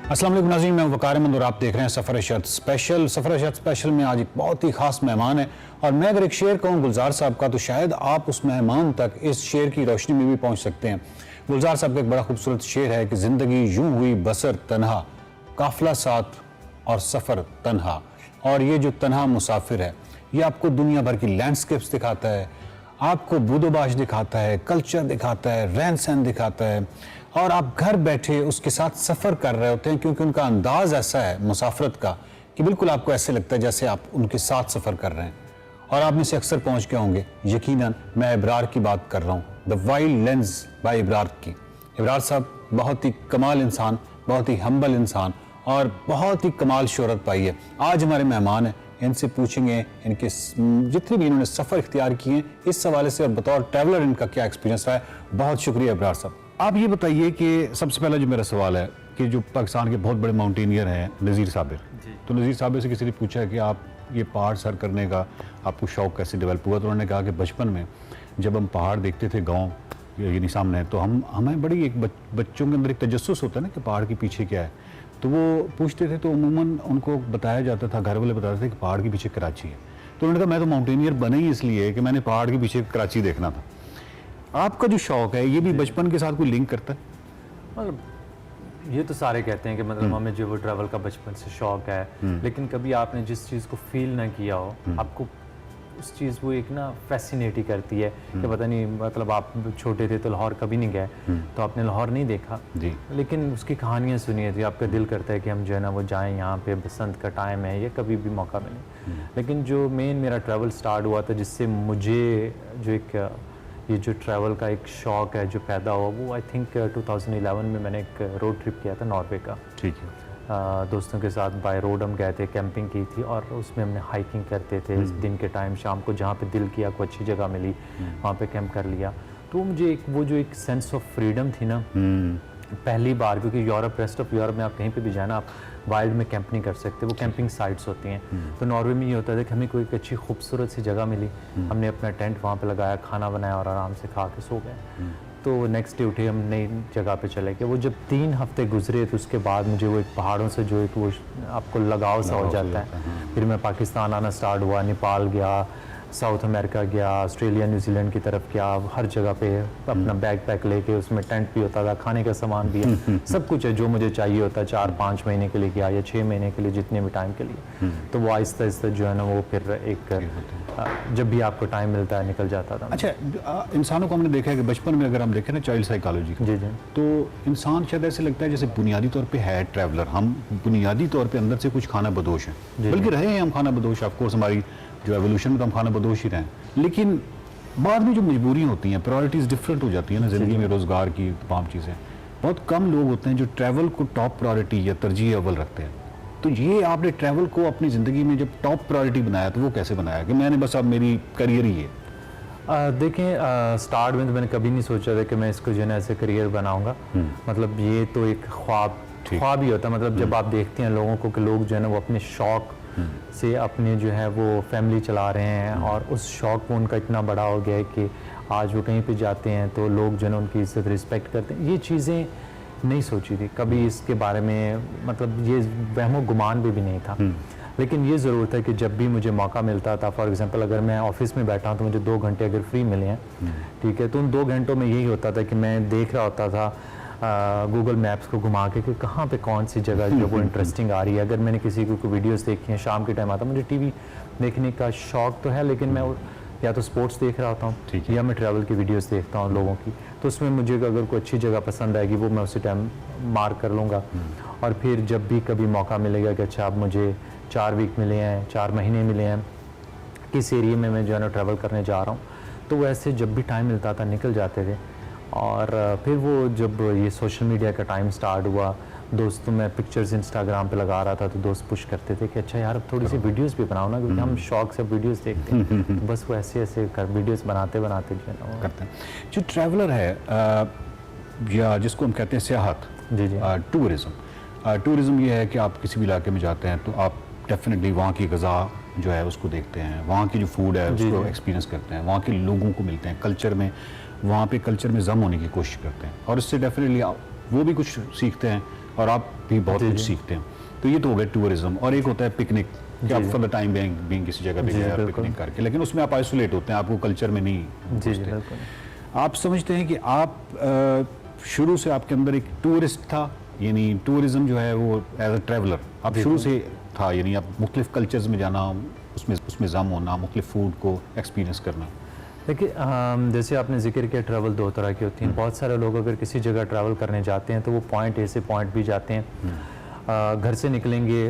अस्सलाम वालेकुम नाज़रीन, मैं वकार अहमद और आप देख रहे हैं सफ़र-ए-शर्त स्पेशल। सफ़र-ए-शर्त स्पेशल में आज एक बहुत ही ख़ास मेहमान है और मैं अगर एक शेर कहूँ गुलजार साहब का तो शायद आप उस मेहमान तक इस शेर की रोशनी में भी पहुँच सकते हैं। गुलजार साहब का एक बड़ा खूबसूरत शेर है कि ज़िंदगी यूं हुई बसर तन्हा, काफ़िला साथ और सफ़र तन्हा। और ये जो तन्हा मुसाफिर है ये आपको दुनिया भर की लैंडस्केप्स दिखाता है, आपको बूदोबाश दिखाता है, कल्चर दिखाता है, रहन सहन दिखाता है और आप घर बैठे उसके साथ सफ़र कर रहे होते हैं क्योंकि उनका अंदाज ऐसा है मुसाफरत का कि बिल्कुल आपको ऐसे लगता है जैसे आप उनके साथ सफ़र कर रहे हैं। और आप में से अक्सर पहुंच गए होंगे, यकीनन मैं इब्रार की बात कर रहा हूँ, the wild lens by Ibrar की। इब्रार साहब बहुत ही कमाल इंसान, बहुत ही हम्बल इंसान और बहुत ही कमाल शोहरत पाई है। आज हमारे मेहमान हैं, इनसे पूछेंगे इनके जितने भी इन्होंने सफ़र इख्तियार किए हैं इस हवाले से और बतौर ट्रैवलर इनका क्या एक्सपीरियंस रहा है। बहुत शुक्रिया इब्रार साहब। आप ये बताइए कि सबसे पहला जो मेरा सवाल है कि जो पाकिस्तान के बहुत बड़े माउंटेनियर हैं नज़ीर साबिर, तो नज़ीर साबिर से किसी ने पूछा है कि आप ये पहाड़ सर करने का आपको शौक़ कैसे डेवलप हुआ, तो उन्होंने कहा कि बचपन में जब हम पहाड़ देखते थे गाँव यानी सामने, तो हमें बड़ी एक बच्चों के अंदर एक तजस्सुस होता है ना कि पहाड़ के पीछे क्या है, तो वो पूछते थे तो उमूमन उनको बताया जाता था, घर वाले बताते थे कि पहाड़ के पीछे कराची है। तो उन्होंने कहा मैं तो माउंटेनियर बना ही इसलिए कि मैंने पहाड़ के पीछे कराची देखना था। आपका जो शौक़ है ये भी बचपन के साथ कोई लिंक करता है? मतलब ये तो सारे कहते हैं कि मतलब हमें जो वो ट्रैवल का बचपन से शौक़ है, लेकिन कभी आपने जिस चीज़ को फील ना किया हो, आपको उस चीज़ वो एक ना फैसिनेट ही करती है कि पता नहीं, मतलब आप छोटे थे तो लाहौर कभी नहीं गए तो आपने लाहौर नहीं देखा जी, लेकिन उसकी कहानियाँ सुनी थी, आपका दिल करता है कि हम जो है ना वो जाएं, यहाँ पे बसंत का टाइम है या कभी भी मौका मिले। लेकिन जो मेन मेरा ट्रैवल स्टार्ट हुआ था जिससे मुझे जो एक ये जो ट्रैवल का एक शौक़ है जो पैदा हुआ, वो आई थिंक 2011 में मैंने एक रोड ट्रिप किया था नॉर्वे का। ठीक है। दोस्तों के साथ बाय रोड हम गए थे, कैंपिंग की थी और उसमें हमने हाइकिंग करते थे दिन के टाइम, शाम को जहाँ पे दिल किया कोई अच्छी जगह मिली वहाँ पे कैंप कर लिया। तो मुझे एक वो जो एक सेंस ऑफ फ्रीडम थी ना पहली बार, क्योंकि यूरोप, रेस्ट ऑफ यूरोप में आप कहीं पे भी जाना आप वाइल्ड में कैंप नहीं कर सकते, वो कैंपिंग साइट्स होती हैं। तो नॉर्वे में ये होता था कि हमें कोई एक अच्छी खूबसूरत सी जगह मिली, हमने अपना टेंट वहाँ पे लगाया, खाना बनाया और आराम से खा के सो गए। तो नेक्स्ट डे उठे, हम नई जगह पे चले गए। वो जब 3 हफ्ते गुजरे तो उसके बाद मुझे वो एक पहाड़ों से जो एक वो आपको लगाव सा हो जाता है। फिर मैं पाकिस्तान आना स्टार्ट हुआ, नेपाल गया, साउथ अमेरिका गया, ऑस्ट्रेलिया, न्यूजीलैंड की तरफ गया, हर जगह पे अपना बैग पैक लेके, उसमें टेंट भी होता था, खाने का सामान भी है, सब कुछ है जो मुझे चाहिए होता है। 4-5 महीने के लिए गया या 6 महीने के लिए, जितने भी टाइम के लिए। तो वो आहिस्ता आहिस्ता जो है ना वो फिर एक जब भी आपको टाइम मिलता है निकल जाता था। अच्छा, इंसानों को हमने देखा है कि बचपन में अगर हम देखें ना चाइल्ड साइकोलॉजी जी जी, तो इंसान शायद ऐसे लगता है जैसे बुनियादी तौर पे है ट्रैवलर, हम बुनियादी तौर पे अंदर से कुछ खाना बदोश हैं, बल्कि रहे हैं हम खाना बदोश, ऑफकोर्स हमारी जो एवोल्यूशन में तो हम खाना बदोश ही रहे हैं, लेकिन बाद में जो मजबूरियाँ होती हैं, प्रायोरिटीज़ डिफरेंट हो जाती हैं ना ज़िंदगी में, रोज़गार की तमाम चीज़ें। बहुत कम लोग होते हैं जो ट्रैवल को टॉप प्रायोरिटी या तरजीह अव्वल रखते हैं। तो ये आपने ट्रैवल को अपनी ज़िंदगी में जब टॉप प्रायोरिटी बनाया तो वो कैसे बनाया कि मैंने बस अब मेरी करियर ही है? देखें, स्टार्ट में तो मैंने कभी नहीं सोचा था कि मैं इसको जो है ना ऐसे करियर बनाऊंगा। मतलब ये तो एक ख्वाब ही होता है। मतलब जब आप देखते हैं लोगों को कि लोग जो है ना वो अपने शौक़ से अपने जो है वो फैमिली चला रहे हैं और उस शौक़ वो उनका इतना बड़ा हो गया है कि आज वो कहीं पे जाते हैं तो लोग जो है ना उनकी इज्जत रिस्पेक्ट करते हैं। ये चीज़ें नहीं सोची थी कभी इसके बारे में, मतलब ये वहमो गुमान भी नहीं था। लेकिन ये ज़रूर था कि जब भी मुझे मौका मिलता था, फॉर एग्जांपल अगर मैं ऑफिस में बैठा हूँ तो मुझे 2 घंटे अगर फ्री मिले हैं, ठीक है, तो उन 2 घंटों में यही होता था कि मैं देख रहा होता था गूगल मैप्स को घुमा के कि कहाँ पे कौन सी जगह जो वो इंटरेस्टिंग आ रही है। अगर मैंने किसी को वीडियोस देखी हैं, शाम के टाइम आता, मुझे टीवी देखने का शौक़ तो है, लेकिन मैं या तो स्पोर्ट्स देख रहा होता हूँ या मैं ट्रैवल की वीडियोस देखता हूँ लोगों की, तो उसमें मुझे अगर कोई अच्छी जगह पसंद आएगी वो मैं उसी टाइम मार्क कर लूँगा। और फिर जब भी कभी मौका मिलेगा कि अच्छा अब मुझे 4 वीक मिले हैं, 4 महीने मिले हैं, किस एरिया में मैं जो है ना ट्रैवल करने जा रहा हूँ, तो वैसे जब भी टाइम मिलता था निकल जाते थे। और फिर वो जब ये सोशल मीडिया का टाइम स्टार्ट हुआ, दोस्तों में पिक्चर्स इंस्टाग्राम पे लगा रहा था तो दोस्त पुश करते थे कि अच्छा यार अब थोड़ी सी वीडियोस भी बनाओ ना, क्योंकि हम शौक से वीडियोस देखते हैं। तो बस वो ऐसे ऐसे कर वीडियोस बनाते बनाते जो है ना करते हैं। जो ट्रैवलर है या जिसको हम कहते हैं सियाहत, जी जी, टूरिज़म ये है कि आप किसी भी इलाके में जाते हैं तो आप डेफिनेटली वहाँ की ग़ज़ा जो है उसको देखते हैं, वहाँ की जो फूड है उसको एक्सपीरियंस करते हैं, वहाँ के लोगों को मिलते हैं, कल्चर में वहाँ पे कल्चर में जम होने की कोशिश करते हैं और इससे डेफिनेटली वो भी कुछ सीखते हैं, और आप भी बहुत कुछ सीखते हैं। तो ये तो हो गया टूरिज्म। और एक होता है पिकनिक, कि आप फॉर द टाइम बीइंग किसी जगह पे गए और पिकनिक करके, लेकिन उसमें आप आइसोलेट होते हैं, आपको कल्चर में नहीं घुसते। आप समझते हैं कि आप शुरू से आपके अंदर एक टूरिस्ट था, यानी टूरिज्म जो है वो एज अ ट्रैवलर आप शुरू से था, यानी आप मुख्तलिफ कल्चर्स में जाना, उसमें जम होना, मुख्तलिफ फूड को एक्सपीरियंस करना। देखिए जैसे आपने जिक्र किया, ट्रैवल दो तरह की होती हैं। बहुत सारे लोग अगर किसी जगह ट्रैवल करने जाते हैं तो वो पॉइंट ए से पॉइंट बी जाते हैं, घर से निकलेंगे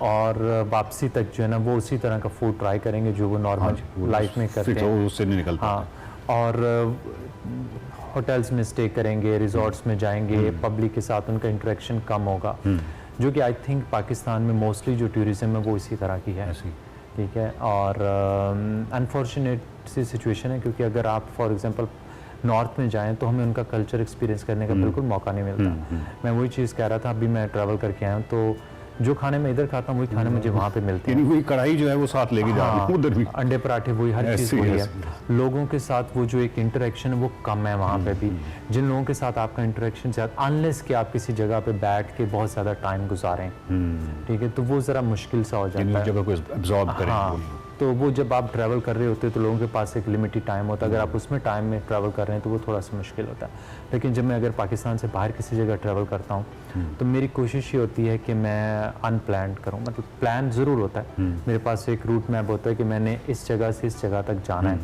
और वापसी तक जो है ना वो उसी तरह का फूड ट्राई करेंगे जो वो नॉर्मल लाइफ में करते हैं, उससे नहीं निकलता। हाँ, और होटल्स में स्टे करेंगे, रिजॉर्ट्स में जाएंगे, पब्लिक के साथ उनका इंटरेक्शन कम होगा, जो कि आई थिंक पाकिस्तान में मोस्टली जो टूरिज्म है वो इसी तरह की है। ठीक है, और अनफॉर्चुनेट सी सिचुएशन है, क्योंकि अगर आप फॉर एग्जांपल नॉर्थ में जाएं तो हमें उनका कल्चर एक्सपीरियंस करने का बिल्कुल मौका नहीं मिलता। मैं वही चीज़ कह रहा था, अभी मैं ट्रैवल करके आया हूँ तो जो खाने मैं इधर खाता हूँ वही खाने मुझे वहाँ पे मिलते हैं। वही कढ़ाई जो है वो साथ लेके जा रही है उधर भी, अंडे पराठे वही, हर चीज़ वही है। लोगों के साथ वो जो एक इंटरेक्शन है वो कम है वहाँ पे भी। जिन लोगों के साथ आपका इंटरेक्शन ज़्यादा, अनलेस कि आप किसी जगह पे बैठ के बहुत ज़्यादा टाइम गुजारें, ठीक है, तो वो ज़रा मुश्किल सा हो जाता है जगह को एब्जॉर्ब करें। हाँ, तो वो जब आप ट्रैवल कर रहे होते हैं तो लोगों के पास एक लिमिटेड टाइम होता है, अगर आप उसमें टाइम में ट्रैवल कर रहे हैं तो वो थोड़ा सा मुश्किल होता है। लेकिन जब मैं अगर पाकिस्तान से बाहर किसी जगह ट्रैवल करता हूँ तो मेरी कोशिश ये होती है कि मैं अनप्लान्ड करूँ, मतलब प्लान ज़रूर होता है, मेरे पास एक रूट मैप होता है कि मैंने इस जगह से इस जगह तक जाना है।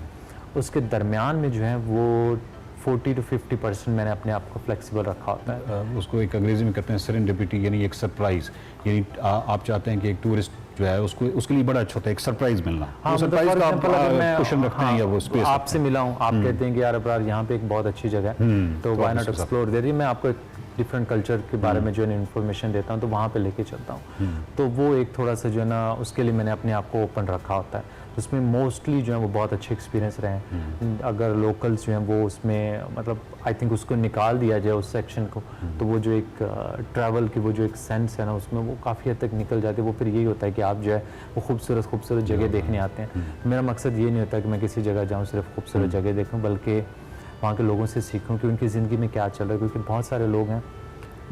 उसके दरमियान में जो है वो 40 to 50% मैंने अपने आप को फ्लेक्सिबल रखा होता है। उसको एक अंग्रेजी में कहते हैं सेरेंडिपिटी, यानी एक सरप्राइज। यानी आप चाहते हैं कि एक टूरिस्ट जो है उसको उसके लिए बड़ा अच्छा होता है एक सरप्राइज मिलना। हाँ, सरप्राइज का आप क्वेश्चन रखते हैं या वो स्पेस आपसे मिला हूँ, आप कहते हैं कि यार अब्रार यहाँ पे एक बहुत अच्छी जगह है तो व्हाई नॉट एक्सप्लोर दे रही, मैं आपको एक डिफरेंट कल्चर के बारे में जो है इन्फॉर्मेशन देता हूँ तो वहाँ पे लेके चलता हूँ। तो वो एक थोड़ा सा जो है ना उसके लिए मैंने अपने आप को ओपन रखा होता है, उसमें मोस्टली जो है वो बहुत अच्छे एक्सपीरियंस रहे हैं। अगर लोकल्स जो हैं वो उसमें मतलब आई थिंक उसको निकाल दिया जाए उस सेक्शन को तो वो जो एक ट्रैवल की वो जो एक सेंस है ना उसमें वो काफ़ी हद तक निकल जाती है। वो फिर यही होता है कि आप जो है वो खूबसूरत जगह देखने आते हैं। मेरा मकसद ये नहीं होता कि मैं किसी जगह जाऊँ सिर्फ खूबसूरत जगह देखूँ, बल्कि वहाँ के लोगों से सीखूँ कि उनकी ज़िंदगी में क्या चल रहा है, क्योंकि बहुत सारे लोग हैं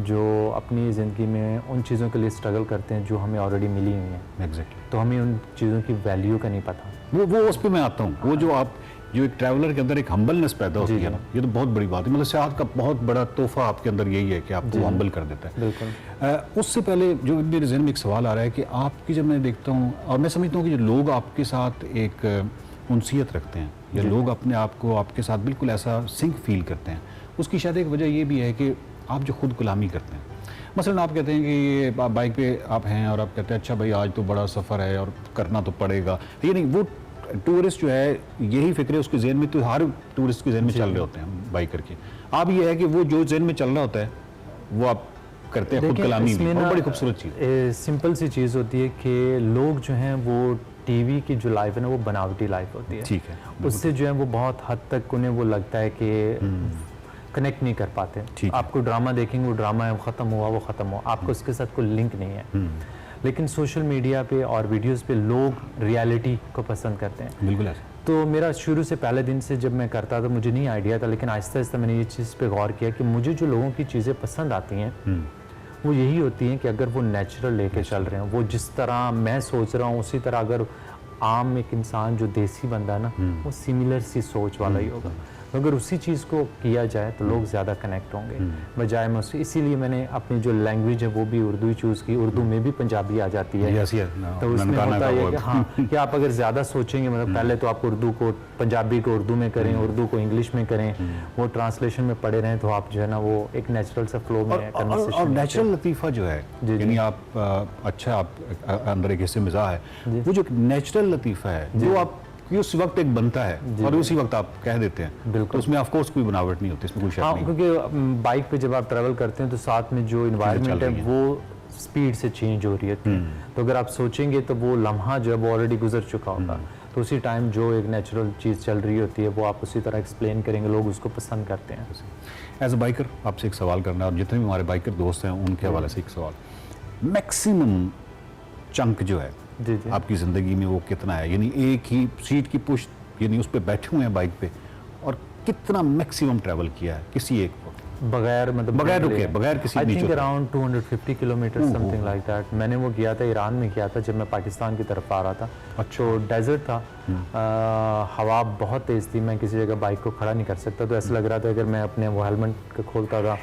जो अपनी ज़िंदगी में उन चीज़ों के लिए स्ट्रगल करते हैं जो हमें ऑलरेडी मिली हुई हैं। एग्जैक्टली। तो हमें उन चीज़ों की वैल्यू का नहीं पता। वो उस पर मैं आता हूँ, वो जो एक ट्रैवलर के अंदर एक हम्बलनेस पैदा होती है ना, ये तो बहुत बड़ी बात है। मतलब सियाहत का बहुत बड़ा तोहफा आपके अंदर यही है कि आपको हम्बल कर देता है। बिल्कुल। उससे पहले जो मेरे जहन में एक सवाल आ रहा है कि आपकी जब मैं देखता हूँ और मैं समझता हूँ कि जो लोग आपके साथ एक उनसियत रखते हैं या लोग अपने आप को आपके साथ बिल्कुल ऐसा सिंक फील करते हैं, उसकी शायद एक वजह ये भी है कि आप जो खुद गुलामी करते हैं। मसलन आप कहते हैं कि ये बाइक पे आप हैं और आप कहते हैं अच्छा भाई आज तो बड़ा सफ़र है और करना तो पड़ेगा, ये नहीं, वो टूरिस्ट जो है यही फिक्र उसके जहन में, तो हर टूरिस्ट के जहन में चल रहे होते हैं बाइकर के। आप ये है कि वो जो जहन में चल रहा होता है वो आप करते हैं खुद गुलामी में, और बड़ी खूबसूरत चीज़। सिंपल सी चीज़ होती है कि लोग जो हैं वो टीवी की जो लाइफ है ना वो बनावटी लाइफ होती है। ठीक है, उससे जो है वो बहुत हद तक उन्हें वो लगता है कि कनेक्ट नहीं कर पाते। आपको ड्रामा देखेंगे, वो ड्रामा है, वो ख़त्म हुआ वो ख़त्म हुआ, आपको उसके साथ कोई लिंक नहीं है। लेकिन सोशल मीडिया पे और वीडियोस पे लोग रियलिटी को पसंद करते हैं। बिल्कुल ऐसे। तो मेरा शुरू से पहले दिन से जब मैं करता था मुझे नहीं आइडिया था, लेकिन आहिस्ता आहिस्ता मैंने ये चीज़ पे गौर किया कि मुझे जो लोगों की चीज़ें पसंद आती हैं वो यही होती हैं कि अगर वो नेचुरल लेके चल रहे हैं, वो जिस तरह मैं सोच रहा हूँ उसी तरह अगर आम एक इंसान जो देसी बंदा है ना वो सिमिलर सी सोच वाला ही होगा। तो अगर उसी चीज़ को किया जाए तो लोग ज़्यादा कनेक्ट होंगे बजाय में उससे। इसीलिए मैंने अपनी जो लैंग्वेज है वो भी उर्दू ही चूज़ की। उर्दू में भी पंजाबी आ जाती है, तो उसमें होता है कि हाँ कि आप अगर ज़्यादा सोचेंगे, मतलब पहले तो आप उर्दू को पंजाबी को उर्दू में करें, उर्दू को इंग्लिश में करें, वो ट्रांसलेशन में पढ़े रहें, तो आप जो है ना वो एक नेचुरल सा फ्लो में और नेचुरल लतीफ़ा जो है, यानी आप अच्छा आप अंदर एक हिस्से मिजाज है, वो जो नेचुरल लतीफ़ा है जो आप उस वक्त एक बनता है और उसी वक्त आप कह देते हैं। बिल्कुल। तो उसमें ऑफ कोर्स कोई बनावट नहीं होती, इसमें कोई शक नहीं। क्योंकि बाइक पे जब आप ट्रैवल करते हैं तो साथ में जो इन्वायरमेंट है वो स्पीड से चेंज हो रही है, तो अगर आप सोचेंगे तो वो लम्हा जो है वो ऑलरेडी गुजर चुका होगा। तो उसी टाइम जो एक नेचुरल चीज़ चल रही होती है वो आप उसी तरह एक्सप्लेन करेंगे, लोग उसको पसंद करते हैं। एज अ बाइकर आपसे एक सवाल करना है, और जितने भी हमारे बाइकर दोस्त हैं उनके हवाले से एक सवाल, मैक्सिमम चंक जो है जी आपकी ज़िंदगी में वो कितना है? यानी एक ही सीट की पुश, यानी उस पर बैठे हुए हैं बाइक पे, और कितना मैक्सिमम ट्रैवल किया है किसी एक वक्त? बगैर मतलब बगैर रुके, बगैर किसी आई नीचे थिंक उतरे। Around 250 kilometre something like that. मैंने वो किया था, ईरान में किया था, जब मैं पाकिस्तान की तरफ आ रहा था। तो डेजर्ट था, हवा बहुत तेज़ थी, मैं किसी जगह बाइक को खड़ा नहीं कर सकता, तो ऐसा लग रहा था अगर मैं अपने वो हेलमेट को खोलता था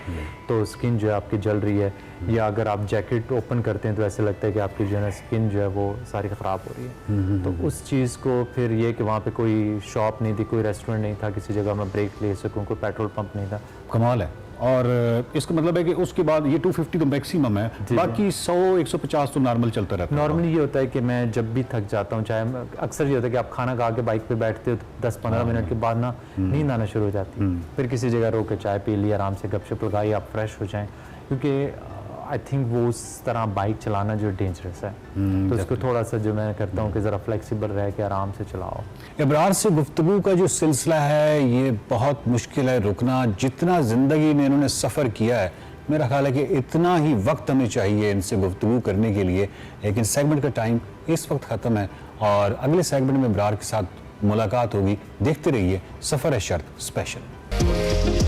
तो स्किन जो है आपकी जल रही है, या अगर आप जैकेट ओपन करते हैं तो ऐसा लगता है कि आपकी जो है ना स्किन जो है वो सारी ख़राब हो रही है। तो उस चीज़ को फिर ये कि वहाँ पे कोई शॉप नहीं थी, कोई रेस्टोरेंट नहीं था, किसी जगह मैं ब्रेक ले सकूँ, कोई पेट्रोल पंप नहीं था। कमाल है। और इसका मतलब है कि उसके बाद ये 250 तो मैक्सिमम है, बाकी 100-150 तो नॉर्मल चलता रहता है। नॉर्मली ये होता है कि मैं जब भी थक जाता हूँ, चाहे अक्सर ये होता है कि आप खाना खा के बाइक पे बैठते हो तो 10-15 मिनट के बाद ना नींद आना शुरू हो जाती है। फिर किसी जगह रोक के चाय पी ली, आराम से गपशप लगाई, आप फ्रेश हो जाएं, क्योंकि आई थिंक वो उस तरह बाइक चलाना जो डेंजरस है, तो उसको थोड़ा सा जो मैं करता हूँ कि ज़रा फ्लेक्सिबल रह के आराम से चलाओ। इब्रार से गुफ्तगू का जो सिलसिला है ये बहुत मुश्किल है रुकना। जितना ज़िंदगी में इन्होंने सफ़र किया है, मेरा ख्याल है कि इतना ही वक्त हमें चाहिए इनसे गुफ्तगू करने के लिए, लेकिन सेगमेंट का टाइम इस वक्त ख़त्म है और अगले सेगमेंट में इब्रार के साथ मुलाकात होगी। देखते रहिए सफ़र शर्त स्पेशल।